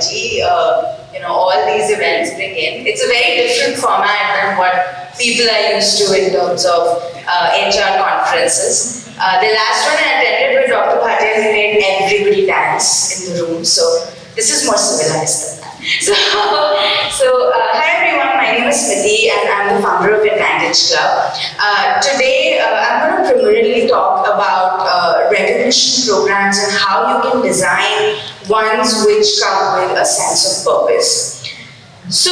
energy all these events bring in. It's a very different format than what people are used to in terms of HR conferences. The last one I attended with Dr. Bhatt, he made everybody dance in the room, so this is more civilized than that. Hi everyone, my name is Smiti and I'm the founder of Advantage Club. Today I'm going to primarily talk about recognition programs and how you can design ones which come with a sense of purpose. So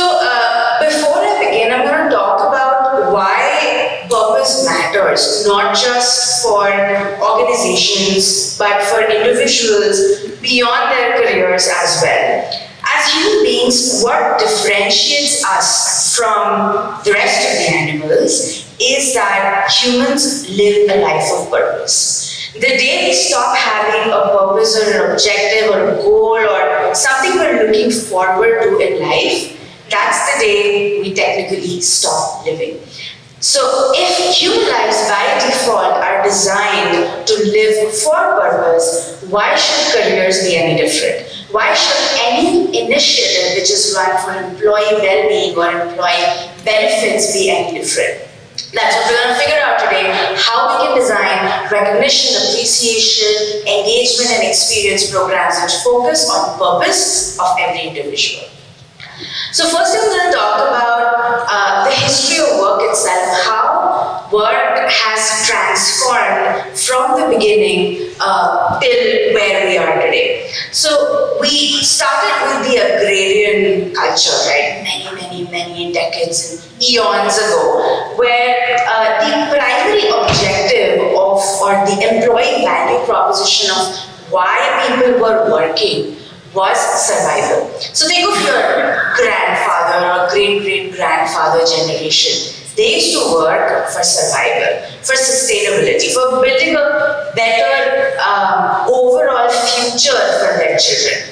before I begin, I'm going to talk about why purpose matters, not just for organizations, but for individuals beyond their careers as well. As human beings, what differentiates us from the rest of the animals is that humans live a life of purpose. The day we stop having a purpose or an objective or a goal or something we're looking forward to in life, that's the day we technically stop living. So if human lives by default are designed to live for purpose, why should careers be any different? Why should any initiative which is run for employee well-being or employee benefits be any different? That's what we're going to figure out today, how we can design recognition, appreciation, engagement and experience programs which focus on purpose of every individual. So first I'm going to talk about the history of work itself, how work has transformed from the beginning till where we are today. So we started with the agrarian culture, right? Many decades and eons ago, where the primary objective of, or the employee value proposition of why people were working was survival. So think of your grandfather or great-great-grandfather generation. They used to work for survival, for sustainability, for building a better overall future for their children.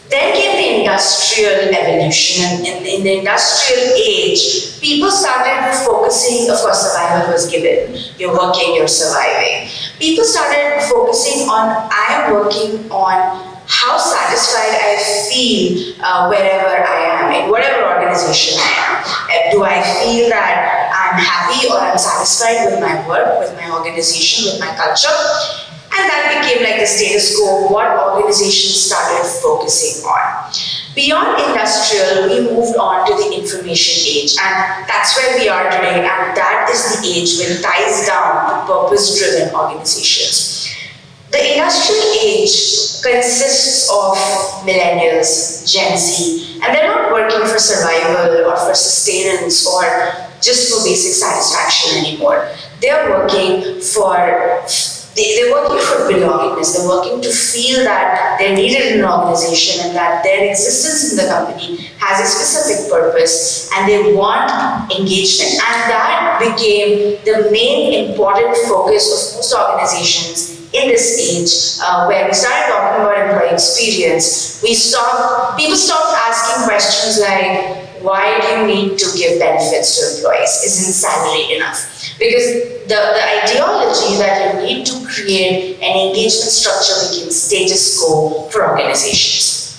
Then came the industrial evolution, and in the industrial age, people started focusing, of course survival was given, you're working, you're surviving. People started focusing on, I am working on how satisfied I feel wherever I am, in whatever organization I am. Do I feel that I'm happy or I'm satisfied with my work, with my organization, with my culture? And that became like the status quo, what organizations started focusing on. Beyond industrial, we moved on to the information age, and that's where we are today, and that is the age when it ties down to purpose-driven organizations. The industrial age consists of millennials, Gen Z, and they're not working for survival or for sustenance or just for basic satisfaction anymore. They're working for belongingness. They're working to feel that they're needed in an organization and that their existence in the company has a specific purpose and they want engagement. And that became the main important focus of most organizations in this age, where we started talking about employee experience. People stopped asking questions like, why do you need to give benefits to employees? Isn't salary enough? Because the ideology that you need to create an engagement structure became status quo for organizations.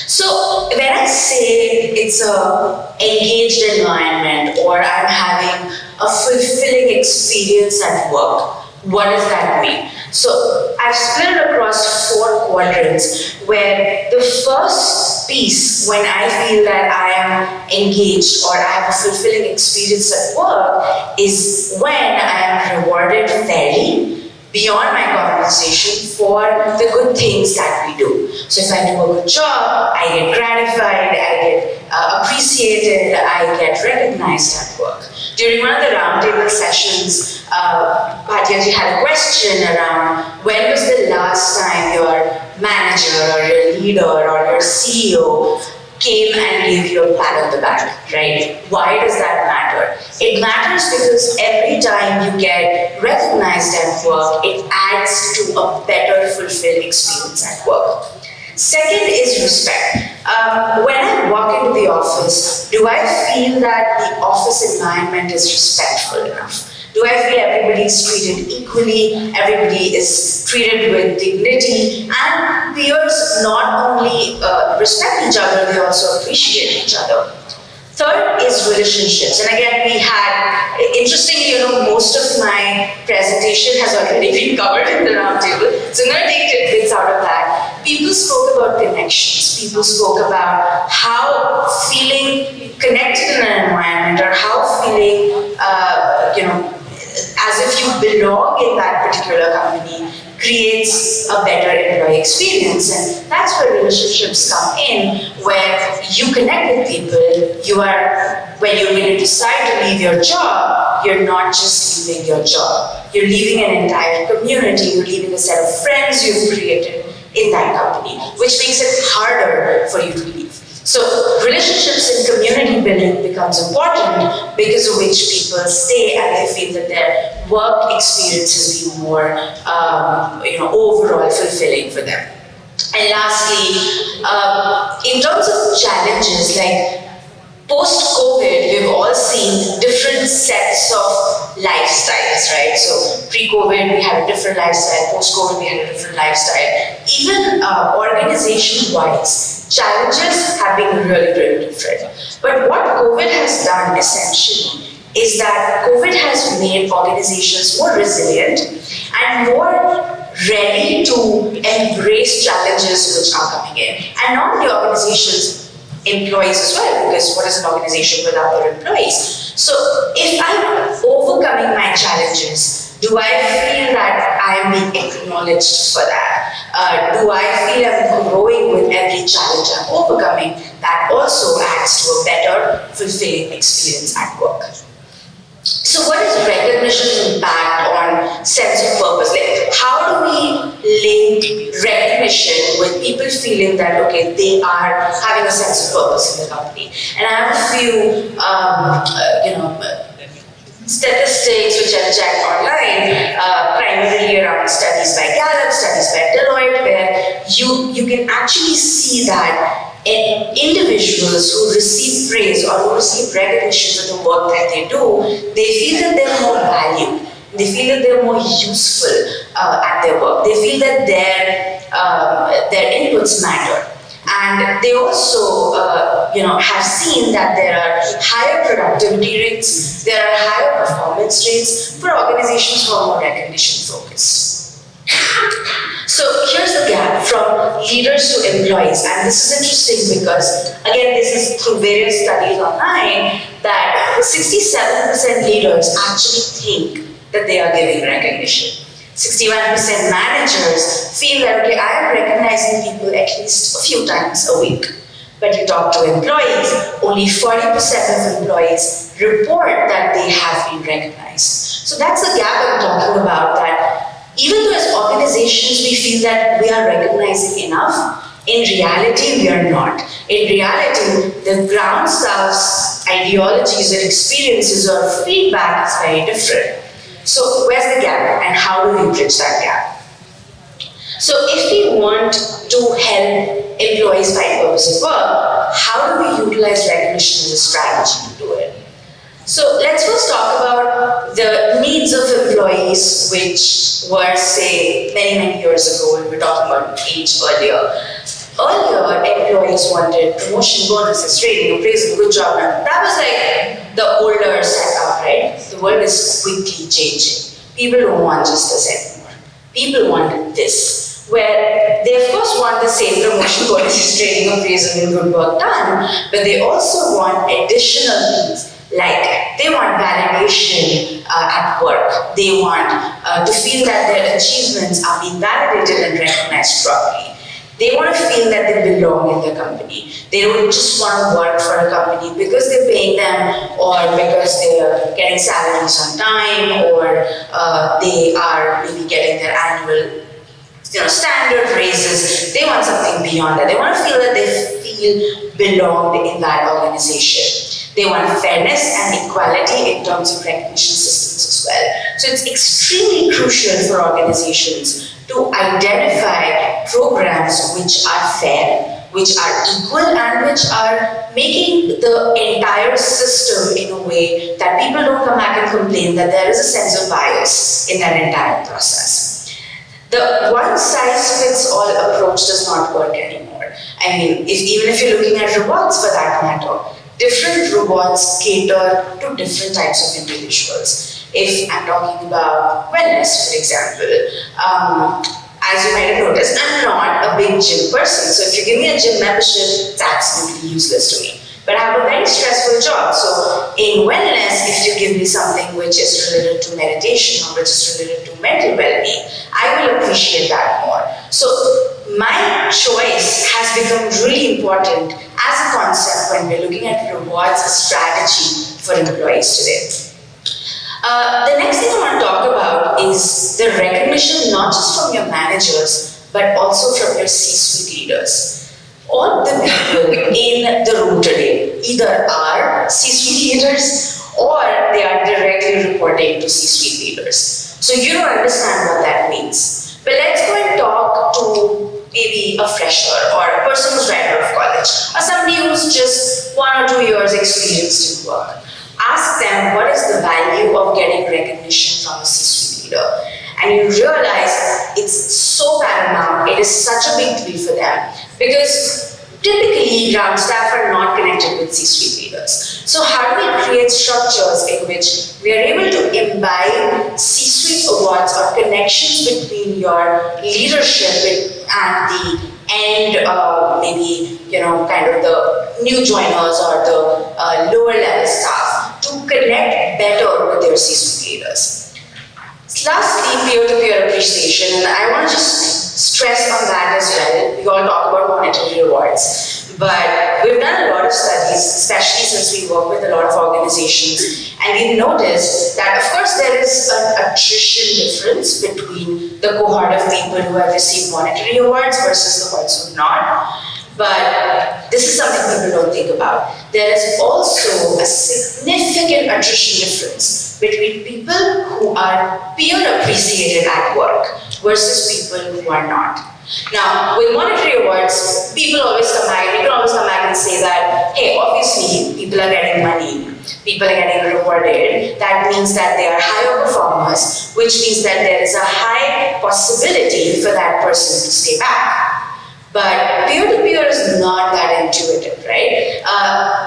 So when I say it's an engaged environment or I'm having a fulfilling experience at work, what does that mean? So I've split it across 4 quadrants, where the first piece, when I feel that I am engaged or I have a fulfilling experience at work, is when I am rewarded fairly beyond my compensation for the good things that we do. So if I do a good job, I get gratified, I get appreciated, I get recognized at work. During one of the roundtable sessions, Bhatt had a question around when was the last time your manager or your leader or your CEO came and gave you a pat on the back, right? Why does that matter? It matters because every time you get recognized at work, it adds to a better fulfilled experience at work. Second is respect. When I walk into the office, do I feel that the office environment is respectful enough? Do I feel everybody is treated equally, everybody is treated with dignity, and peers not only respect each other, they also appreciate each other. Third is relationships. And again, we had, interestingly, most of my presentation has already been covered in the roundtable. So I'm going to take tidbits out of that. People spoke about connections. People spoke about how feeling connected in an environment, or how feeling, as if you belong in that particular company, creates a better employee experience. And that's where relationships come in, where you connect with people. When you're going to decide to leave your job, you're not just leaving your job. You're leaving an entire community. You're leaving a set of friends you've created in that company, which makes it harder for you to leave. So relationships and community building becomes important, because of which people stay and they feel that their work experience has been more, overall fulfilling for them. And lastly, in terms of challenges, like post-COVID, we've all seen different sets of lifestyles, right? So pre-COVID, we had a different lifestyle. Post-COVID, we had a different lifestyle. Even organization-wise, challenges have been really, really different. But what COVID has done essentially is that COVID has made organizations more resilient and more ready to embrace challenges which are coming in. And not only organizations, employees as well, because what is an organization without their employees? So if I'm overcoming my challenges, do I feel that I am being acknowledged for that? Do I feel I'm growing with every challenge I'm overcoming? That also adds to a better, fulfilling experience at work. So what is recognition's impact on sense of purpose? Like, how do we link recognition with people feeling that, okay, they are having a sense of purpose in the company? And I have a few, statistics which I've checked online, primarily around studies by Gallup, studies by Deloitte, where you can actually see that individuals who receive praise or who receive recognition for the work that they do, they feel that they're more valued. They feel that they're more useful at their work. They feel that their inputs matter. And they also, have seen that there are higher productivity rates, there are higher performance rates for organizations who are more recognition focused. So here's the gap from leaders to employees, and this is interesting because, again, this is through various studies online, that 67% leaders actually think that they are giving recognition. 61% managers feel that, okay, I am recognizing people at least a few times a week. But you talk to employees, only 40% of employees report that they have been recognized. So that's the gap I'm talking about, that even though as organizations we feel that we are recognizing enough, in reality we are not. In reality, the ground staff's ideologies or experiences or feedback is very different. So where's the gap and how do we bridge that gap? So if we want to help employees find purpose at work, how do we utilize recognition as a strategy to do it? So let's first talk about the needs of employees, which were, say, many years ago, and we're talking about age earlier. Earlier, employees wanted promotion, bonuses, training, appraisal, good job. And that was like the older setup, right? The world is quickly changing. People don't want just this anymore. People want this, where they of course want the same promotion, bonuses, training, appraisal, and good work done, but they also want additional needs. Like, they want validation at work. They want to feel that their achievements are being validated and recognized properly. They want to feel that they belong in the company. They don't just want to work for a company because they're paying them, or because they're getting salaries on time, or they are maybe getting their annual standard raises. They want something beyond that. They want to feel that they feel belonged in that organization. They want fairness and equality in terms of recognition systems as well. So it's extremely crucial for organizations to identify programs which are fair, which are equal and which are making the entire system in a way that people don't come back and complain that there is a sense of bias in that entire process. The one-size-fits-all approach does not work anymore. I mean, even if you're looking at rewards for that matter, different rewards cater to different types of individuals. If I'm talking about wellness, for example, as you might have noticed, I'm not a big gym person. So if you give me a gym membership, it's absolutely useless to me. But I have a very stressful job. So in wellness, if you give me something which is related to meditation or which is related to mental well-being, I will appreciate that more. So my choice has become really important as a concept when we're looking at rewards as strategy for employees today. The next thing I want to talk about is the recognition not just from your managers, but also from your C-suite leaders. All the people in the room today either are C-suite leaders or they are directly reporting to C-suite leaders. So you don't understand what that means. But let's go and talk to maybe a fresher or a person who's right out of college or somebody who's just 1 or 2 years experienced in work. Ask them what is the value of getting recognition from a C-suite leader. And you realize it's so paramount, it is such a big deal for them because typically ground staff are not connected with C-suite leaders. So how do we create structures in which we are able to imbibe C-suite awards or connections between your leadership and the maybe kind of the new joiners or the lower level staff to connect better with their C-suite leaders. Lastly, peer-to-peer appreciation, and I want to just stress on that as well. We all talk about monetary rewards, but we've done a lot of studies, especially since we work with a lot of organizations, and we've noticed that, of course, there is an attrition difference between the cohort of people who have received monetary awards versus the ones who have not. But this is something people don't think about. There is also a significant attrition difference between people who are peer appreciated at work versus people who are not. Now, with monetary awards, people always come back and say that, hey, obviously people are getting money, people are getting rewarded. That means that they are higher performers, which means that there is a high possibility for that person to stay back. But peer-to-peer is not that intuitive, right?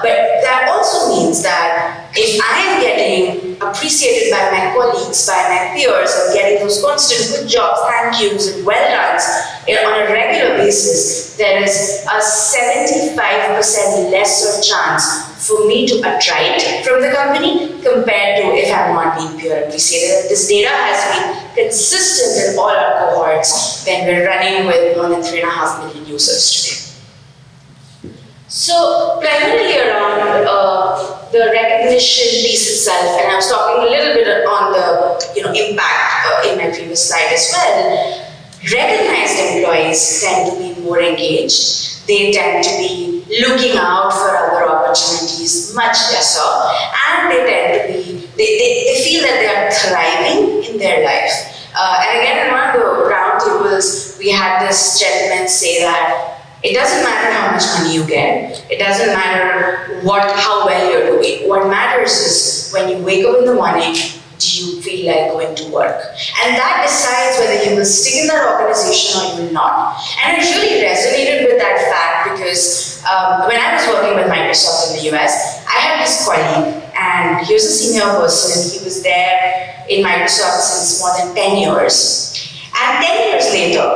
But that also means that if I am getting appreciated by my colleagues, by my peers, and getting those constant good jobs, thank yous, and well done on a regular basis, there is a 75% lesser chance for me to attrite from the company compared to if I'm not being peer appreciated. This data has been consistent in all our cohorts when we're running with more than 3.5 million users today. So primarily around the recognition piece itself, and I was talking a little bit on the impact in my previous slide as well. Recognized employees tend to be more engaged. They tend to be looking out for other opportunities much lesser, and they tend to be, they feel that they are thriving in their life. And again, in one of the round tables, we had this gentleman say that it doesn't matter how much money you get, it doesn't matter how well you're doing. What matters is when you wake up in the morning, do you feel like going to work? And that decides whether you will stick in that organization or you will not. And it really resonated with that fact because when I was working with Microsoft in the US, I had this colleague and he was a senior person. He was there in Microsoft since more than 10 years. And 10 years later,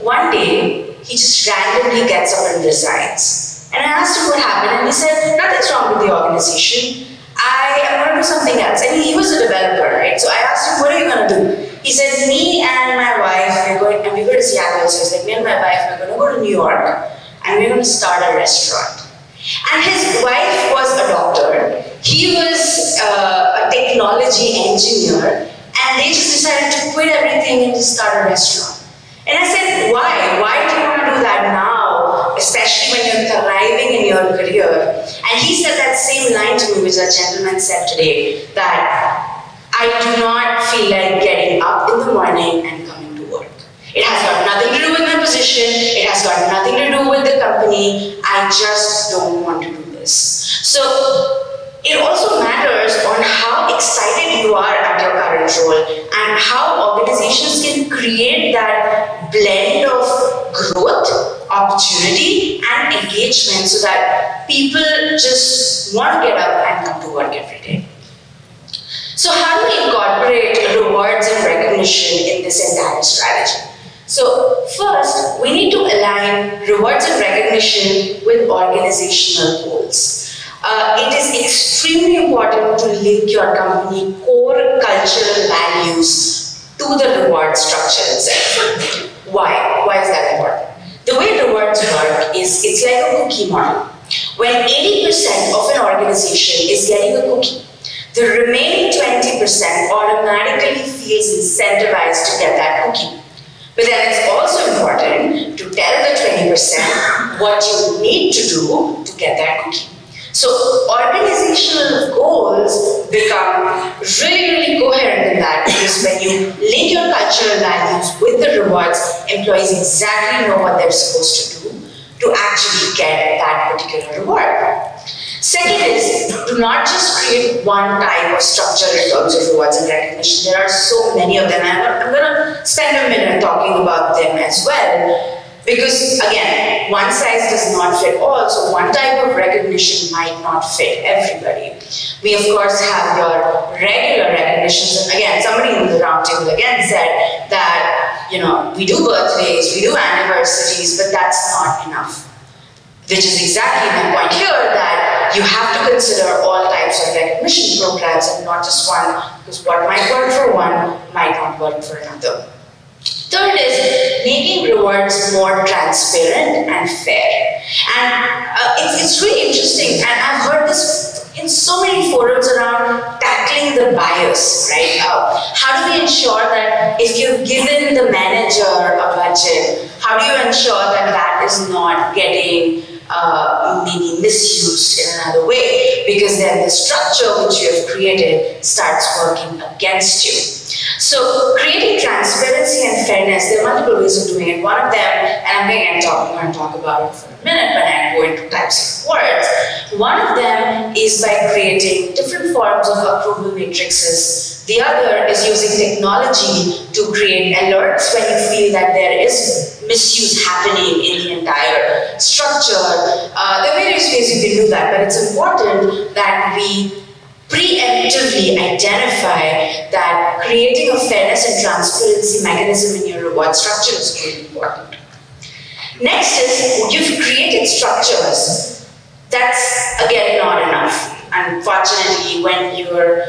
one day, he just randomly gets up and resigns. And I asked him what happened and he said, nothing's wrong with the organization. I am going to do something else. And he was a developer, right? So I asked him, what are you going to do? He said, me and my wife, we're going to Seattle. So he's like, me and my wife, we're going to go to New York and we're going to start a restaurant. And his wife was a doctor. He was a technology engineer. And they just decided to quit everything and just start a restaurant. And I said, why? Why do you want to do that now, especially when you're thriving in your career? And he said that same line to me, which that gentleman said today, that I do not feel like getting up in the morning and coming to work. It has got nothing to do with my position, it has got nothing to do with the company, I just don't want to do this. So it also matters on how excited you are at your current role and how organizations can create that blend of growth, opportunity and engagement so that people just want to get up and come to work every day. So how do we incorporate rewards and recognition in this entire strategy? So first, we need to align rewards and recognition with organizational goals. It is extremely important to link your company core cultural values to the reward structure itself. Why? Why is that important? The way rewards work is it's like a cookie model. When 80% of an organization is getting a cookie, the remaining 20% automatically feels incentivized to get that cookie. But then it's also important to tell the 20% what you need to do to get that cookie. So organizational goals become really coherent in that, because when you link your cultural values with the rewards, employees exactly know what they're supposed to do to actually get that particular reward. Second is, do not just create one type of structure in terms of rewards and recognition. There are so many of them, and I'm going to spend a minute talking about them as well. Because again, one size does not fit all, so one type of recognition might not fit everybody. We of course have your regular recognitions, and again, somebody in the roundtable again said that, we do birthdays, we do anniversaries, but that's not enough. Which is exactly my point here, that you have to consider all types of recognition programs and not just one, because what might work for one might not work for another. Third is making rewards more transparent and fair. And it's really interesting, and I've heard this in so many forums around tackling the bias, right? How do we ensure that if you've given the manager a budget, how do you ensure that that is not getting maybe misused in another way? Because then the structure which you have created starts working against you. So creating transparency and fairness, there are multiple ways of doing it. One of them, and I'm going to talk about it for a minute when I go into types of words. One of them is by creating different forms of approval matrices. The other is using technology to create alerts when you feel that there is misuse happening in the entire structure. There are various ways you can do that, but it's important that we preemptively identify that creating a fairness and transparency mechanism in your reward structure is really important. Next is, you've created structures. That's again not enough. Unfortunately, when you're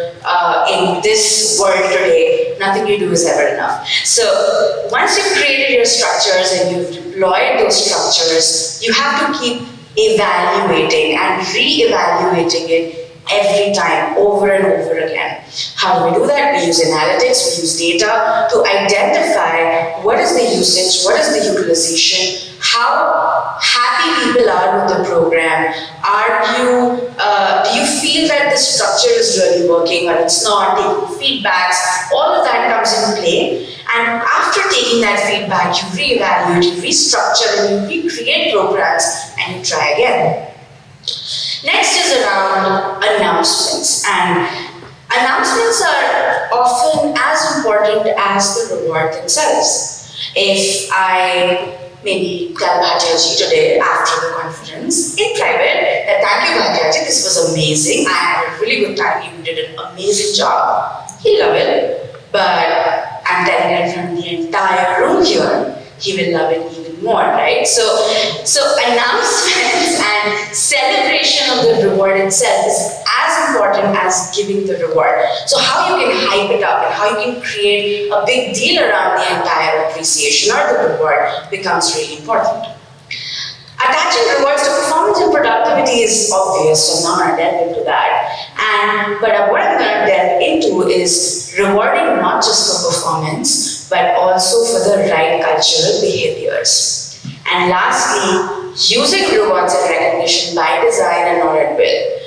in this world today, nothing you do is ever enough. So once you've created your structures and you've deployed those structures, you have to keep evaluating and re-evaluating it every time, over and over again. How do we do that? We use analytics, we use data to identify what is the usage, what is the utilization, how happy people are with the program. Do you feel that the structure is really working or it's not? Taking feedbacks, all of that comes into play. And after taking that feedback, you re-evaluate, you restructure, and you recreate programs, and you try again. Next is around announcements, and announcements are often as important as the reward themselves. If I maybe tell Bhatt today after the conference in private that thank you Bhatt, this was amazing, I had a really good time, you did an amazing job, he'll love it, but I'm telling it in front of the entire room here, he will love it even more, right? So announcements and celebration of the reward itself is as important as giving the reward. So how you can hype it up and how you can create a big deal around the entire appreciation or the reward becomes really important. Attaching rewards to performance and productivity is obvious, so I'm not going to delve into that. But what I'm going to delve into is rewarding not just for performance, but also for the right cultural behaviors. And lastly, using rewards and recognition by design and not at will.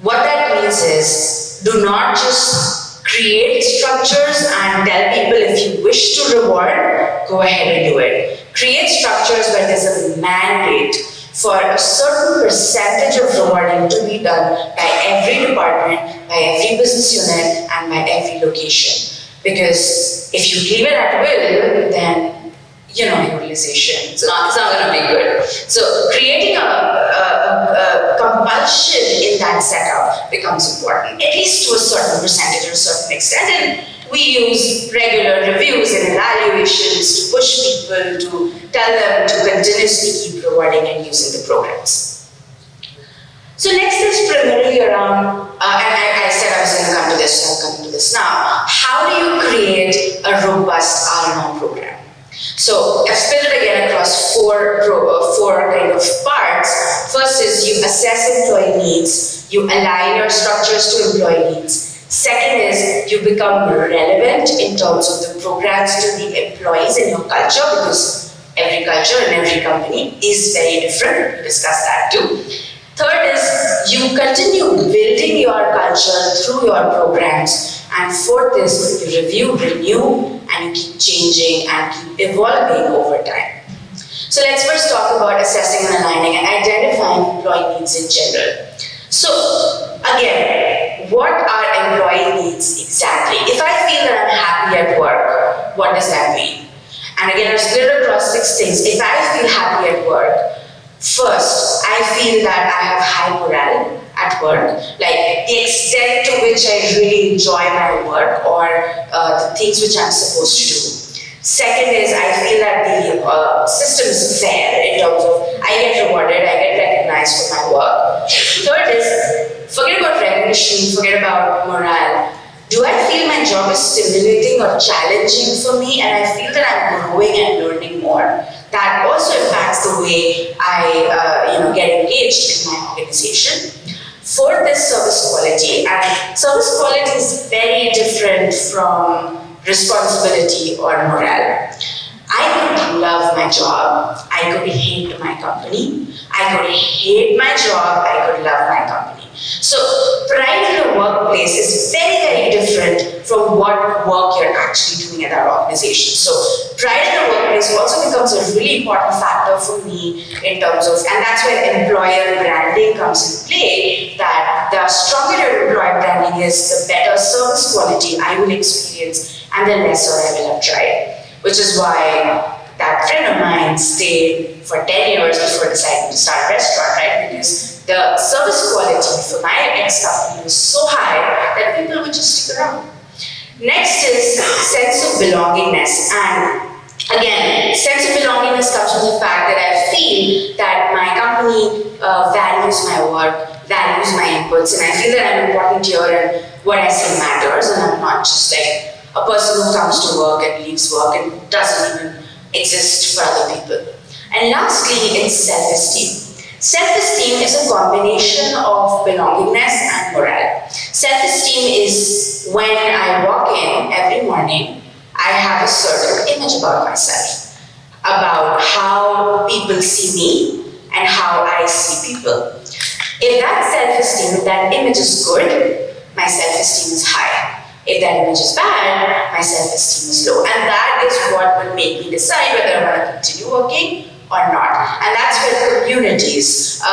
What that means is, do not just Create structures and tell people if you wish to reward, go ahead and do it. Create structures where there's a mandate for a certain percentage of rewarding to be done by every department, by every business unit, and by every location. Because if you leave it at will, then utilization. It's not going to be good. So creating a compulsion in that setup becomes important, at least to a certain percentage or a certain extent. And we use regular reviews and evaluations to push people, to tell them to continuously keep rewarding and using the programs. So next is primarily around, and I said I was going to come to this, so I'll come to this now. How do you create a robust R&R program? So I've split it again across four kind of parts. First is you assess employee needs, you align your structures to employee needs. Second is you become relevant in terms of the programs to the employees in your culture, because every culture and every company is very different. We discussed that too. Third is you continue building your culture through your programs. And fourth is you review, renew, and you keep changing and keep evolving over time. So let's first talk about assessing and aligning and identifying employee needs in general. So again, what are employee needs exactly? If I feel that I'm happy at work, what does that mean? And again, I've split it across 6 things. If I feel happy at work, first, I feel that I have high morale at work, like the extent to which I really enjoy my work or the things which I'm supposed to do. Second is I feel that the system is fair in terms of I get rewarded, I get recognized for my work. Third is forget about recognition, forget about morale. Do I feel my job is stimulating or challenging for me, and I feel that I'm growing and learning more? That also impacts the way I get engaged in my organization. Fourth is service quality, and service quality is very different from responsibility or morale. I could love my job, I could hate my company. I could hate my job, I could love my company. So pride in the workplace is very, very different from what work you're actually doing at our organization. So pride in the workplace also becomes a really important factor for me in terms of, and that's where employer branding comes in play, that the stronger your employer branding is, the better service quality I will experience and the lesser I will have tried. Which is why that friend of mine stayed for 10 years before deciding to start a restaurant, right? Because the service quality for my ex-company was so high that people would just stick around. Next is sense of belongingness. And again, sense of belongingness comes from the fact that I feel that my company values my work, values my inputs, and I feel that I'm important here and what I say matters, and I'm not just like a person who comes to work and leaves work and doesn't even exist for other people. And lastly, it's self-esteem. Self-esteem is a combination of belongingness and morale. Self-esteem is when I walk in every morning, I have a certain image about myself, about how people see me and how I see people. If that self-esteem, if that image is good, my self-esteem is high. If that image is bad, my self-esteem is low. And that is what will make me decide whether I want to continue working or not. And that's where communities,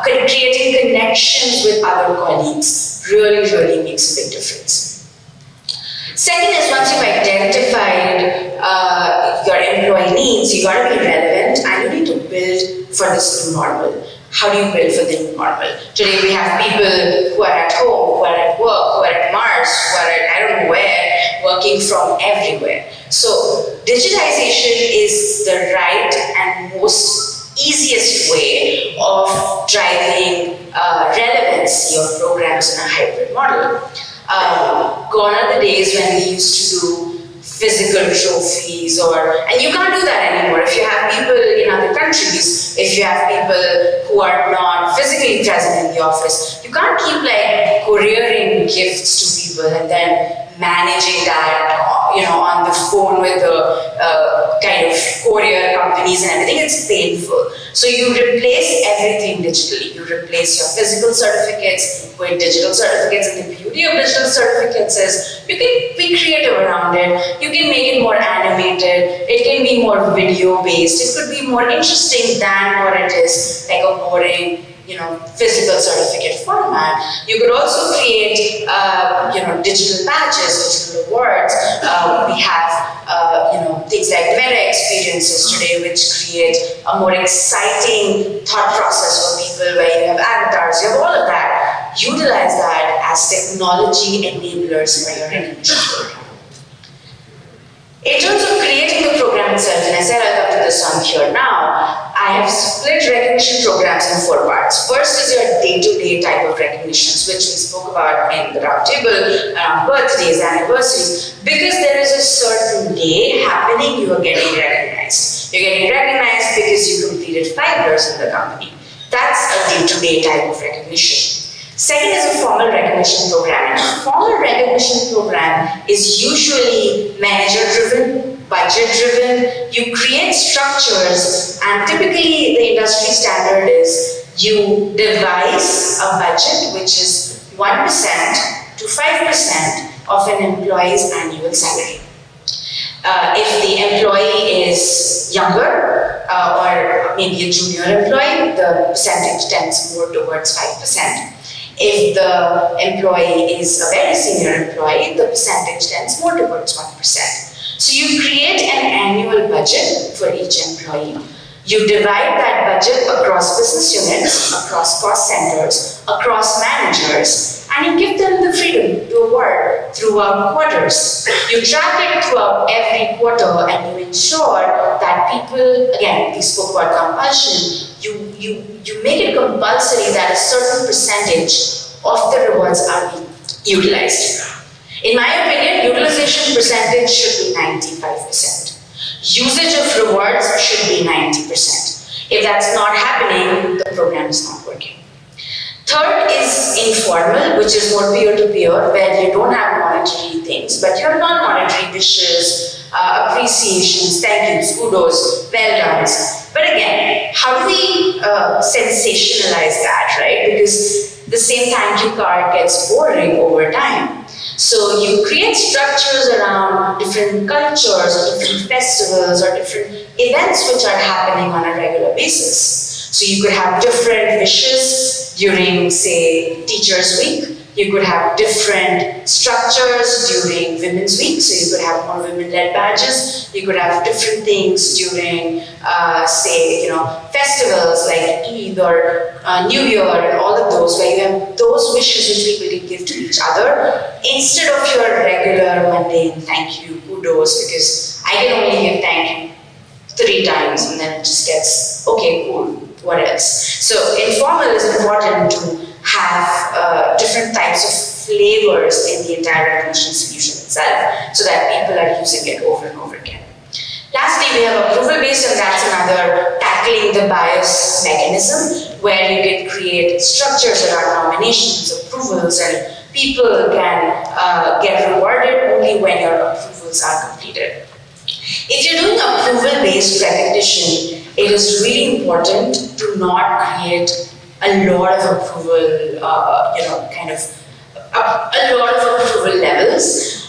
creating connections with other colleagues really, really makes a big difference. Second is once you've identified your employee needs, you got to be relevant and you need to build for this new normal. How do you build for the new normal? Today we have people who are at home, who are at work, who are at Mars, who are at I don't know where, working from everywhere. So digitization is the right and most easiest way of driving relevancy of programs in a hybrid model. Gone are the days when we used to do physical trophies and you can't do that anymore. If you have people in other countries, if you have people who are not physically present in the office, you can't keep like couriering gifts to people and then managing that on the phone with the kind of courier companies and everything, it's painful. So you replace everything digitally. You replace your physical certificates with digital certificates, and the beauty of digital certificates is you can be creative around it. You can make it more animated. It can be more video based. It could be more interesting than what it is, like a boring, physical certificate format. You could also create, digital badges, digital rewards. We have, things like meta experiences today, which create a more exciting thought process for people, where you have avatars, you have all of that. Utilize that as technology enablers for your recognition program. In terms of creating the program itself, and I said I'll come to this on here now, I have split recognition programs in 4 parts. First is your day-to-day type of recognitions, which we spoke about in the roundtable, around birthdays, anniversaries. Because there is a certain day happening, you are getting recognized. You're getting recognized because you completed 5 years in the company. That's a day-to-day type of recognition. Second is a formal recognition program. A formal recognition program is usually manager-driven, budget-driven. You create structures, and typically the industry standard is you devise a budget which is 1% to 5% of an employee's annual salary. If the employee is younger or maybe a junior employee, the percentage tends more towards 5%. If the employee is a very senior employee, the percentage tends more towards 1%. So you create an annual budget for each employee. You divide that budget across business units, across cost centers, across managers, and you give them the freedom to award throughout quarters. You track it throughout every quarter, and you ensure that people, again, we spoke about compulsion, you make it compulsory that a certain percentage of the rewards are being utilized. In my opinion, utilization percentage should be 95%. Usage of rewards should be 90%. If that's not happening, the program is not working. Third is informal, which is more peer-to-peer, where you don't have monetary things, but your non-monetary wishes, appreciations, thank yous, kudos, well done. But again, how do we sensationalize that, right? Because the same thank you card gets boring over time. So you create structures around different cultures, or different festivals, or different events which are happening on a regular basis. So you could have different wishes during, say, Teachers' Week. You could have different structures during Women's Week, so you could have more women-led badges. You could have different things during, say, festivals like Eid or New Year and all of those, where you have those wishes which people can give to each other instead of your regular mundane thank you, kudos, because I can only give thank you 3 times and then it just gets, okay, cool, what else? So informal is important to have different types of flavors in the entire recognition solution itself, so that people are using it over and over again. Lastly, we have approval based, and that's another tackling the bias mechanism, where you can create structures around nominations, approvals, and people can get rewarded only when your approvals are completed. If you're doing approval based recognition, it is really important to not create a lot of approval, a lot of approval levels.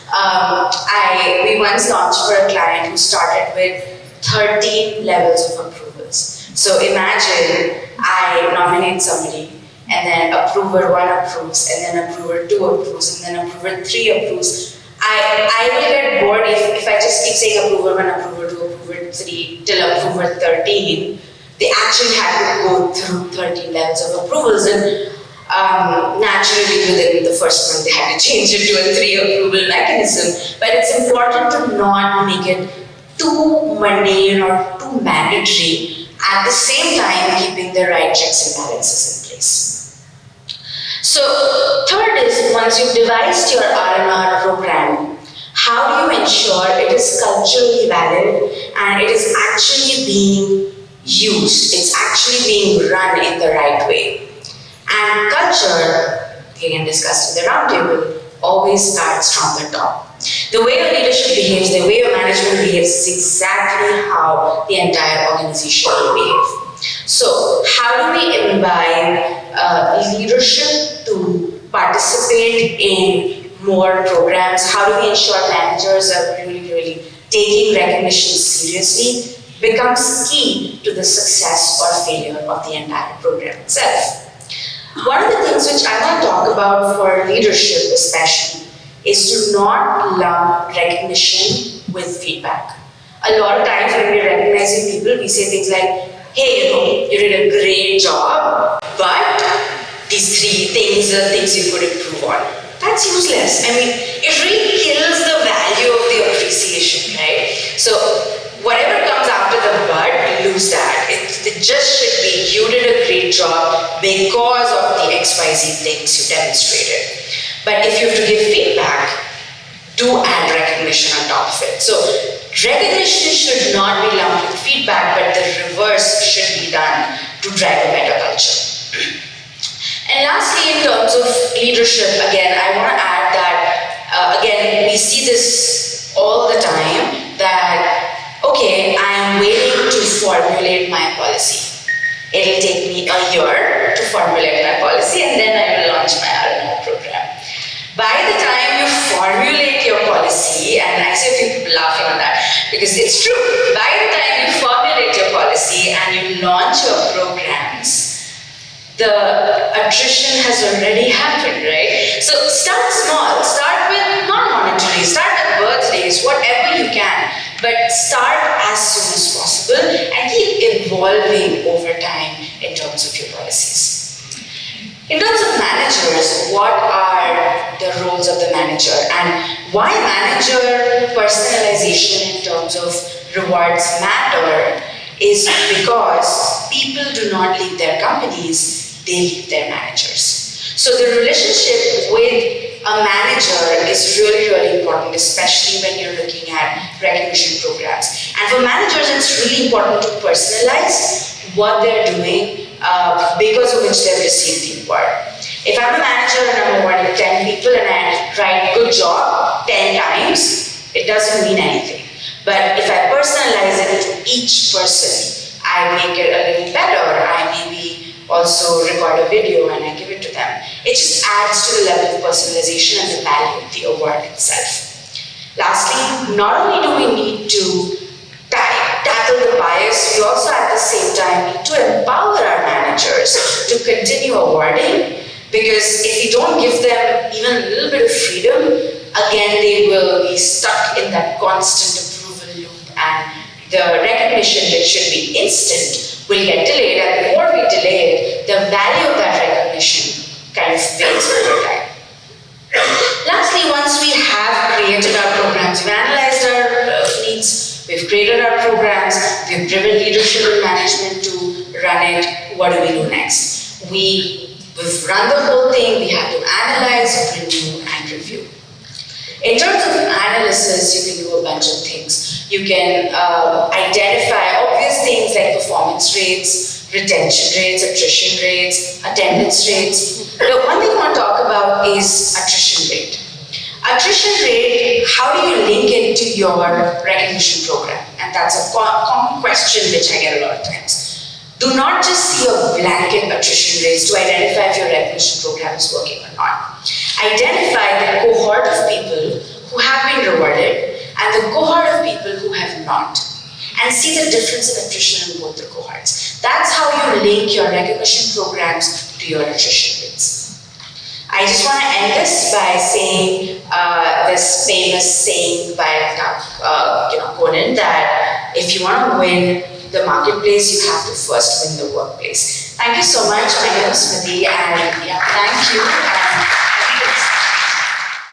We once launched for a client who started with 13 levels of approvals. So imagine I nominate somebody, and then approver 1 approves, and then approver 2 approves, and then approver 3 approves. I will get bored if I just keep saying approver 1, approver 2, approver 3 till approver 13. They actually had to go through 13 levels of approvals, and naturally within the first one they had to change it to a 3 approval mechanism. But it's important to not make it too mundane or too mandatory, at the same time keeping the right checks and balances in place. So third is, once you've devised your R&R program, how do you ensure it is culturally valid and it is actually being used, it's actually being run in the right way? And culture, again discussed in the roundtable, always starts from the top. The way your leadership behaves, the way your management behaves is exactly how the entire organization will behave. So, how do we imbibe leadership to participate in more programs? How do we ensure managers are really taking recognition seriously? Becomes key to the success or failure of the entire program itself. One of the things which I want to talk about for leadership especially is to not lump recognition with feedback. A lot of times when we're recognizing people, we say things like, hey, you did a great job, but these 3 things are things you could improve on. That's useless. I mean, it really kills the value of the appreciation, right? So, whatever comes after the but, lose that. It just should be, you did a great job because of the XYZ things you demonstrated. But if you have to give feedback, do add recognition on top of it. So, recognition should not be lumped with feedback, but the reverse should be done to drive a better culture. And lastly, in terms of leadership, again, I want to add that, again, we see this all the time, that, okay, I'm waiting to formulate my policy. It'll take me a year to formulate my policy, and then I will launch my R&R program. By the time you formulate your policy, and I see a few people laughing on that, because it's true, by the time you formulate your policy and you launch your programs, the attrition has already happened, right? So start small, start with non-monetary, start with birthdays, whatever you can, but start as soon as possible and keep evolving over time in terms of your policies. In terms of managers, what are the roles of the manager and why manager personalization in terms of rewards matter is because people do not leave their companies, they leave their managers. So the relationship with a manager is really important, especially when you're looking at recognition programs. And for managers, it's really important to personalize what they're doing because of which they've received the award. If I'm a manager and I'm awarding 10 people and I write good job 10 times, it doesn't mean anything. But if I personalize it to each person, I make it a little better. I maybe also record a video and I give it to them. It just adds to the level of personalization and the value of the award itself. Lastly, not only do we need to tackle the bias, we also at the same time need to empower our managers to continue awarding, because if you don't give them even a little bit of freedom, again they will be stuck in that constant approval loop, and the recognition that should be instant will get delayed, and the more we delay it, the value of that recognition kind of fades over time. Lastly, once we have created our programs, we've analyzed our needs, we've created our programs, we've driven leadership and management to run it, what do we do next? We've run the whole thing, we have to analyze, renew, and review. In terms of analysis, you can do a bunch of things. You can identify obvious things like performance rates, retention rates, attrition rates, attendance rates. The one thing I want to talk about is attrition rate. Attrition rate, how do you link it to your recognition program? And that's a common question which I get a lot of times. Do not just see a blanket attrition rates to identify if your recognition program is working or not. Identify the cohort of people who have been rewarded and the cohort of people who have not, and see the difference in attrition in both the cohorts. That's how you link your recognition programs to your attrition rates. I just want to end this by saying this famous saying by Conan, that if you want to win the marketplace, you have to first win the workplace. Thank you so much. My name is Smiti, and thank you.